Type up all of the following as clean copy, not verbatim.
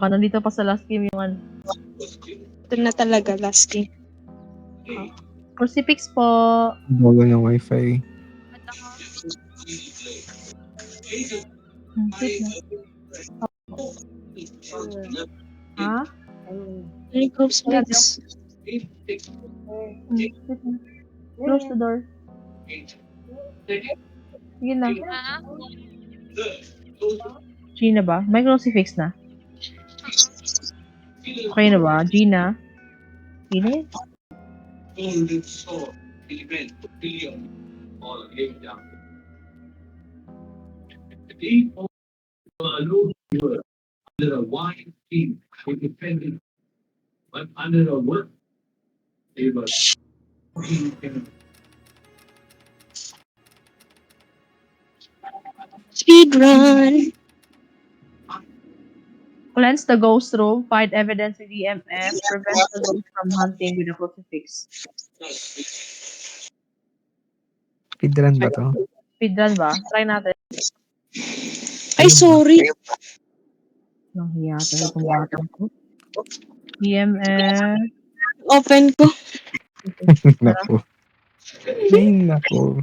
Nandito pa sa last game yung ano. Ito na talaga, last game. Crucifix po. Bago ng wifi. Sit na. Ha? Ay, Coops Mix. Sit na. Close the door. Sige na. Gina ba? May crucifix na? Okay na ba? Gina? Gina yan? Under a wine team, independent, but under a work table. Speedrun! Cleanse the ghost room, find evidence with EMF, prevent the ghost from hunting with a crucifix. Speedrun ba to? Speedrun ba? Try natin. Ay, sorry. Nang hiya tayo itong batang ko. EMF. Open ko. Naku. Ay, naku.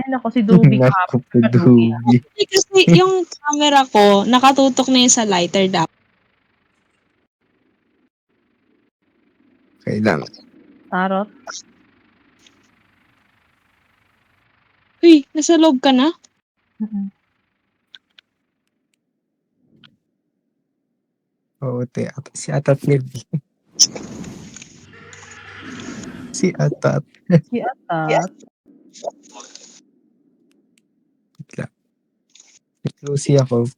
Ay, nako si Dubi ka. Naku, Dubi. Kasi yung camera ko, nakatutok na yun sa lighter dapat. Kailangan. Tarot. Uy, nasa loob ka na? Oo, te. Si Atat Nilby. Si Atat. Si Atat. Bigla. Lucy ako.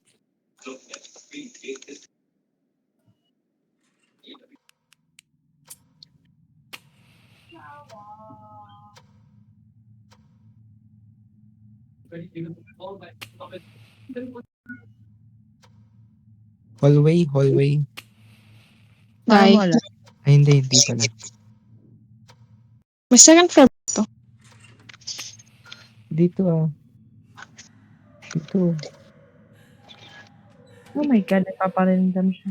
Hallway. Parang Guy. wala. Ay, hindi pala. May second floor to. Dito ah. Dito. Oh my God, nagpaparindam siya.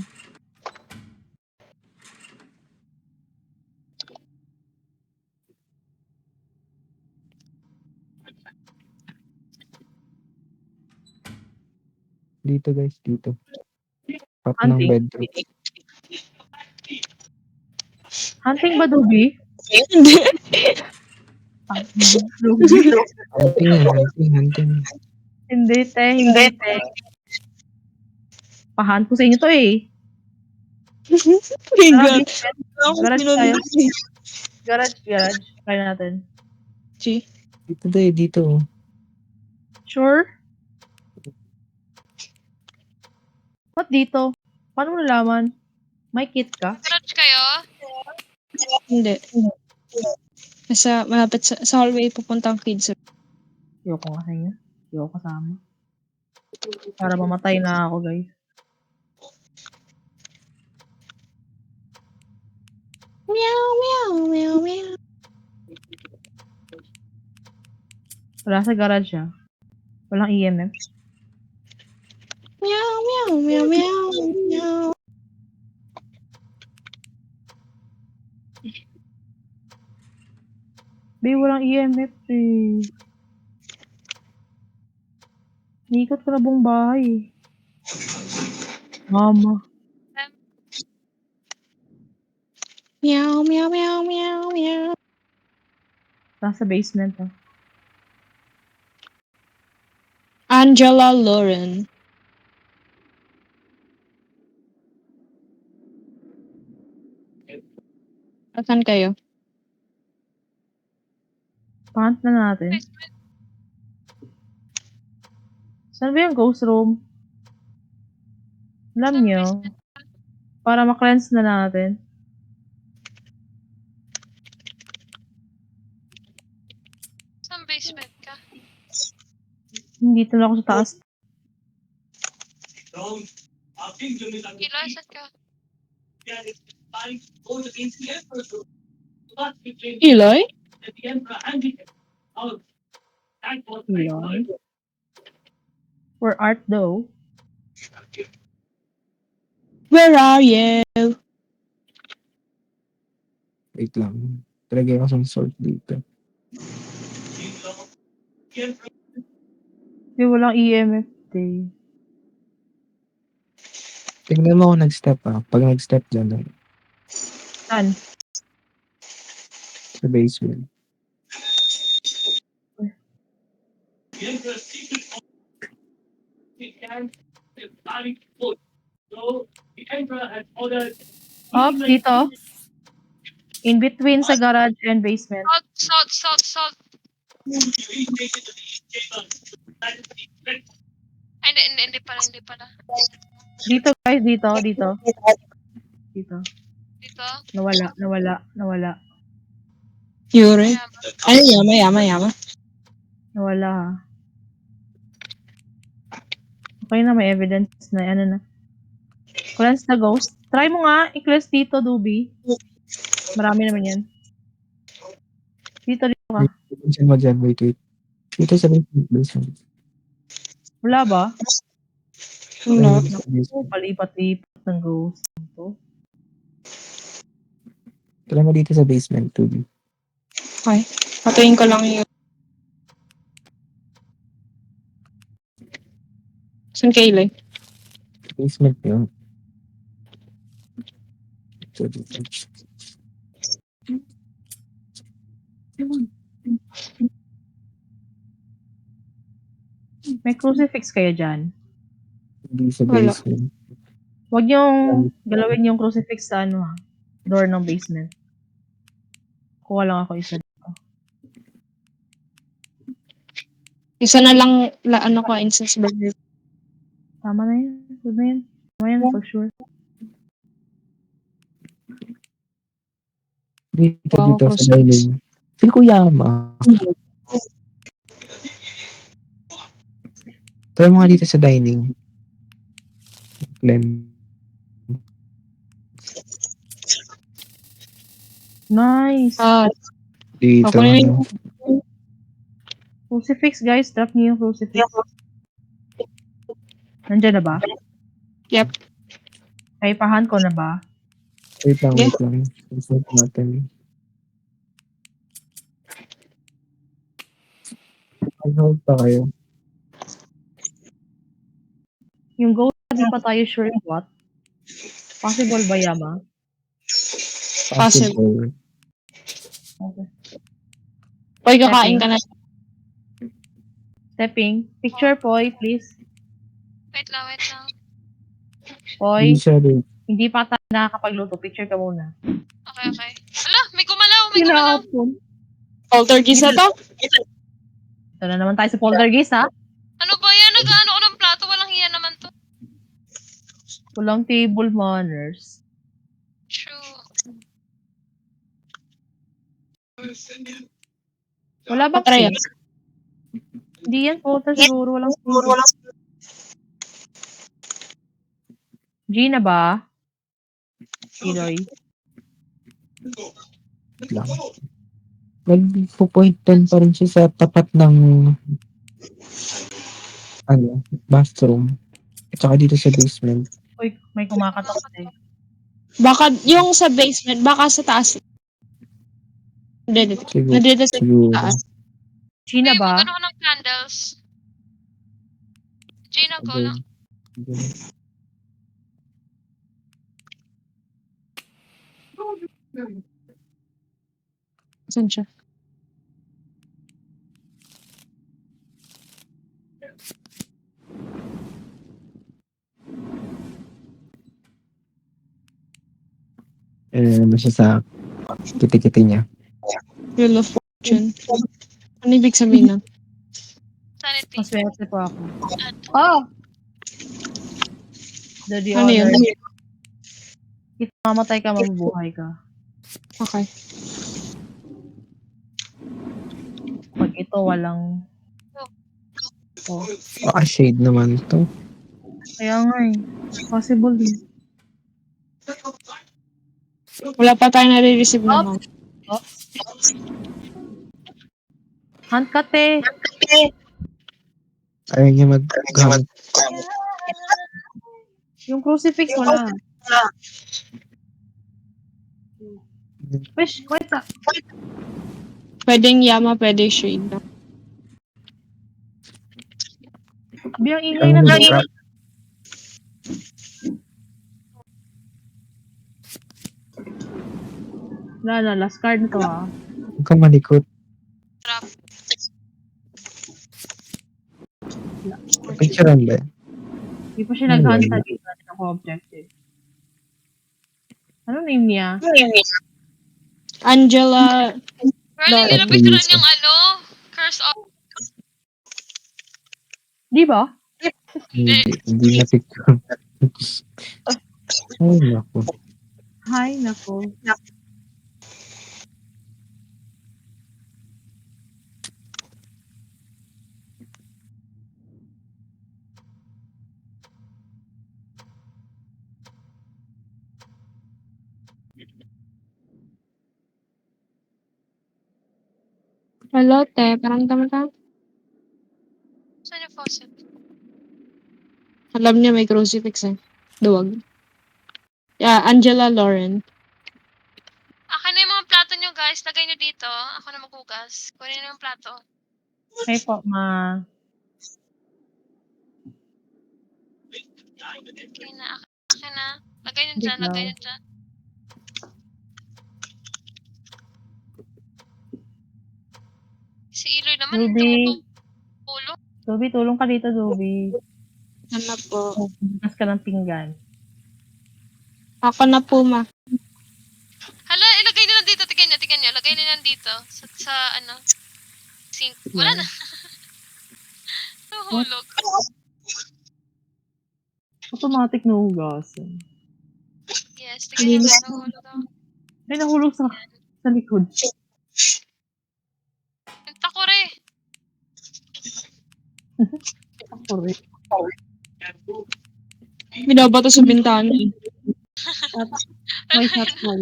Dito guys, dito. Top ng Hunting? bedroom. Hunting ba, Dubi? Hindi. Dubi? Hunting. Hindi, te. Pahan ko sa inyo to eh. My God. Garage tayo. Garage. Try natin. G. Dito. Sure? Ba't dito? Paano mo nalaman? May kit ka? Garage kayo? Hindi. Malapit sa hallway pupuntang kids. Ayoko nga sa inyo. Ayoko kasama. Para mamatay na ako, guys. Meow. Wala sa garage ah. Walang EMF. Meow. Babe, walang EMF eh. Nikot ko na buong bahay. Mama. Meow. Nasa basement ah. Angela Lauren. Asan kayo? Pant na natin. Saan ba yung ghost room? Alam nyo. Para ma-cleanse na natin. Saan basement ka? Dito na ako sa taas. Ilan saan ka? Eloy? Eloy? For art though. Where are you? Wait lang. Talagay ko some sort dito. Hindi, walang EMF day. Tingnan mo kung nag-step Pag nag-step dyan, Saan? sa basement. Oh, dito. In between sa garage and basement. Salt. Ay, hindi pala. Dito guys, dito. Dito. Dito. Nawala. Yuri. Ayan. Ay, yama. Nawala ha. Okay na, may evidence na. Ano na. Cleanse the ghost. Try mo nga, i-cleanse dito, Dubi. Marami naman yan. Dito ka. Dyan mo dyan, wait. Dito sa basement. Wala ba? Wala. Dito sa basement. Palipat-lipat ng ghost. Ito. Tala mo dito sa basement, Tubi. Okay. Patuyin ko lang yun. Saan kayo, Basement yun. So, dito. May crucifix kayo dyan. Hindi sa Wala. basement. Huwag yung galawin yung crucifix sa ano ha. Door ng basement. Kuha lang ako isa. Isa na lang, incense burner. Tama na yan. Good na yan. Tama yan, for sure. Dito Wow, sa crucifix. dining. Feel ko yama. Try mo nga dito sa dining. Glenn. Nice. Dito. Ako na yun. Crucifix guys. Drop niyo yung crucifix. Nandyan na ba? Yep. Ay, pahan ko na ba? Wait lang. Isip natin. Hold pa kayo. Yung ghost, di pa tayo sure what? Possible ba, Yama? Possible. Okay. Oy, kakain ka na. Stepping. Picture, Poy, please. Wait lang. Poy, Hindi siya rin. hindi pa tayo nakakapagluto. Picture ka muna. Okay. Ala, may gumalaw. Kinapon. Poltergeist na to? Ito na naman tayo sa poltergeist, ha? Ano ba yan? Nag-ano ko ng plato. Walang hiya naman to. Walang table manners. True. Wala ba? Patry yan. Hindi yan polter siguro. Walang table. Gina ba? Kiloy. Lang. Nagpo-point 10 pa rin siya sa tapat ng bathroom. At saka dito sa basement. Uy, may kumakatok eh. Baka yung sa basement, baka sa taas. Siguro. Nadedetect Siguro. sa taas. Gina ba? Mag-ano ko ng candles. Gina ko lang. Saan siya? Ano siya sa kiti-kiti niya. Wheel of Fortune. Ano ibig sabihin nun? Sanity. Maswerte po ako. Oh! The Ano yun? honor. If mamatay ka, mabubuhay ka. Okay. Pag ito, walang... Oh. Baka shade naman to. Kaya nga eh. Possible din. Wala pa tayo nare-receive naman. Hunt ka, te. Ayaw niya mag-gamit. Yung crucifix, wala. Wish, wait sa. Pwedeng Yama, pwede Shade. Biyang ingay Ang na mag-trap. last card na to ah. Huwag kang malikot. Trap. Picturean ba? Hindi pa siya nag-hunt sa dito natin ako objective. Ano name niya? Angela, Girl, hindi na Dora. picturean yung Curse of... Di ba? Hindi na picture. Ay, naku. Hay, nako. hello, te. Parang tama ka. Saan yung faucet? Alam niya may crucifix eh. Duwag. Yeah, Angela Lauren. Akin na yung mga plato nyo, guys. Lagay nyo dito. Ako na maghugas. Kunin nyo yung plato. Okay po, ma. Okay na. Akin na. Lagay nyo dyan. Biglaw. Lagay nyo dyan. Si Eloy naman. Ruby. Tulog. Ruby, tulong ka dito, Ruby. Ano po? Bukas ka ng pinggan. Ako na po, ma. Hala, ilagay nyo lang dito. Tignan nyo. Lagay nyo lang dito. Sa sink. Wala na. Nahulog. Automatic na hugasan. Yes, tignan nyo. Nahulog ako. Ay, nahulog sa likod. Yung takore. Ako rin. Binabato sa bintana. May shot call.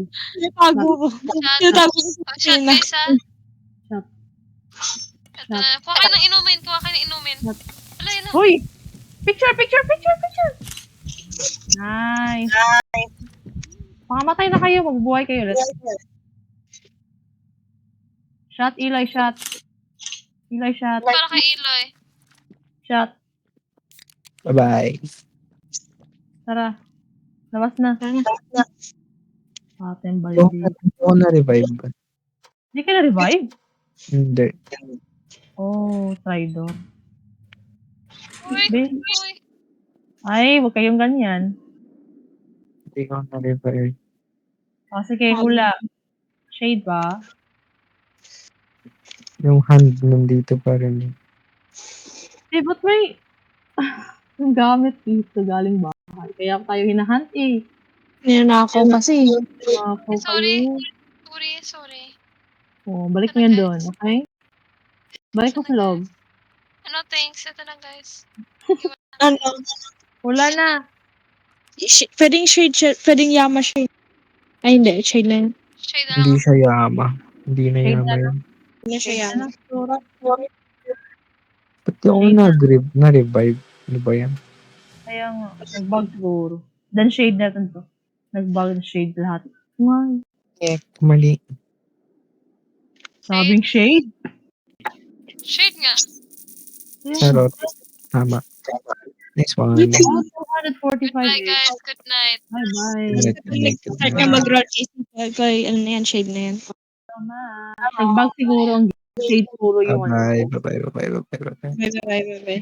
Tago ko. Shot. Tago ko sa Oh, shot bintana. guys ha. Shot. Ito na. Kuha kayo ng inumin. Wala yun na. Hoy! Picture! Nice. Makamatay na kayo. Magbuhay kayo ulit. Shot, Eli, shot. Eli, shot. Para kay Eloy. Shot. Bye-bye. Tara. Labas na. Ating Oo, baldi. ako na-revive. Hindi ka na-revive? Hindi. Oh, traitor. Uy. Be- Uy. Ay, huwag kayong ganyan. Hindi ako na-revive. O, sige, hula. Shade ba? Yung hand nandito pa rin. Eh, ba't may... yung gamit dito galing bahay. Kaya tayo hinahunt eh. Ninanakaw kasi. Ako Sorry. kayo. Sorry. Oh, balik mo yan doon, okay? Balik mo sa loob. Ano, thanks. Ito na guys. Ano? Hula na. Pwedeng Shade, pwedeng Yama Shade. Ay, hindi. Shade na yun. Shade na Hindi lang. siya Yama. Hindi na Shade Yama na yun. Hindi siya Shade Yama. na ng sura. Ba't di ako na-revive? Ano ba yan? Kaya nga, nag-bug siguro. Then shade natin to. Nag-bug na shade lahat. Why? Mali. Sabing shade? Shade nga. Charot. Tama. Next one. 245 Bye guys. Good night. Bye-bye. Start na mag-roll kay ano na yan, Shade na yan. Nag-bug siguro ang shade siguro yung ano. Bye-bye. Bye-bye. Bye-bye. Bye-bye. Bye, bye, bye, bye.